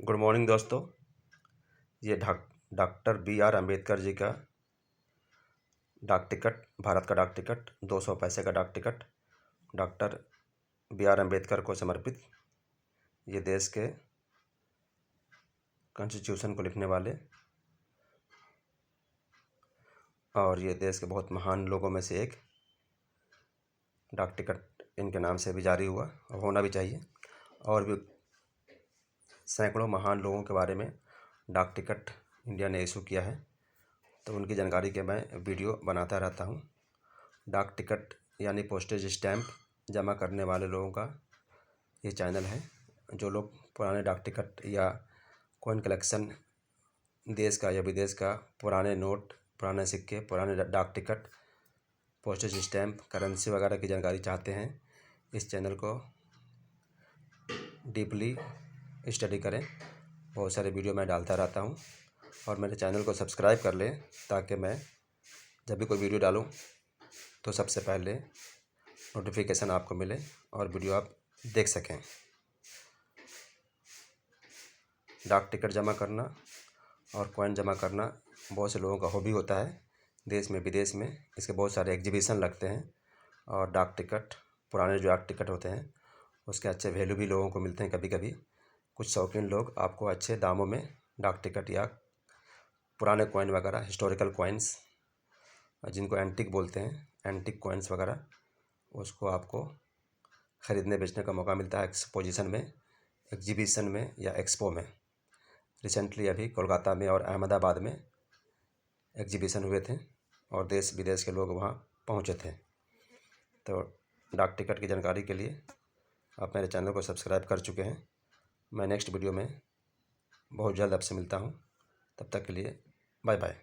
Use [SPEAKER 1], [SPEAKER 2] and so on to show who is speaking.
[SPEAKER 1] Good morning दोस्तों। ये doctor B.R. Ambedkar ji का डाक टिकट, भारत का डाक टिकट, 200 पैसे का डाक टिकट डॉक्टर B.R. अम्बेडकर को समर्पित। ये देश के कॉन्स्टिट्यूशन को लिखने वाले और ये देश के बहुत महान लोगों में से एक डाक टिकट इनके नाम से भी जारी हुआ और होना भी चाहिए। और भी सैकड़ों महान लोगों के बारे में डाक टिकट इंडिया ने इशू किया है, तो उनकी जानकारी के मैं वीडियो बनाता रहता हूँ। डाक टिकट यानी पोस्टेज स्टैम्प जमा करने वाले लोगों का ये चैनल है। जो लोग पुराने डाक टिकट या कॉइन कलेक्शन, देश का या विदेश का पुराने नोट, पुराने सिक्के, पुराने डाक टिकट, पोस्टेज स्टैम्प, करेंसी वगैरह की जानकारी चाहते हैं, इस चैनल को डीपली स्टडी करें। बहुत सारे वीडियो मैं डालता रहता हूँ और मेरे चैनल को सब्सक्राइब कर लें ताकि मैं जब भी कोई वीडियो डालूँ तो सबसे पहले नोटिफिकेशन आपको मिले और वीडियो आप देख सकें। डाक टिकट जमा करना और कॉइन जमा करना बहुत से लोगों का हॉबी होता है। देश में विदेश में इसके बहुत सारे एग्जीबिशन लगते हैं और डाक टिकट, पुराने जो डाक टिकट होते हैं उसके अच्छे वैल्यू भी लोगों को मिलते हैं। कभी कभी कुछ शौकीन लोग आपको अच्छे दामों में डाक टिकट या पुराने कॉइन वगैरह, हिस्टोरिकल कॉइन्स जिनको एंटिक बोलते हैं, एंटिक कॉइन्स वगैरह, उसको आपको ख़रीदने बेचने का मौका मिलता है एक्सपोजिशन में, एग्जीबिशन में या एक्सपो में। रिसेंटली अभी कोलकाता में और अहमदाबाद में एग्जीबिशन हुए थे और देश विदेश के लोग वहाँ पहुँचे थे। तो डाक टिकट की जानकारी के लिए आप मेरे चैनल को सब्सक्राइब कर चुके हैं। मैं नेक्स्ट वीडियो में बहुत जल्द आपसे मिलता हूँ। तब तक के लिए बाय बाय।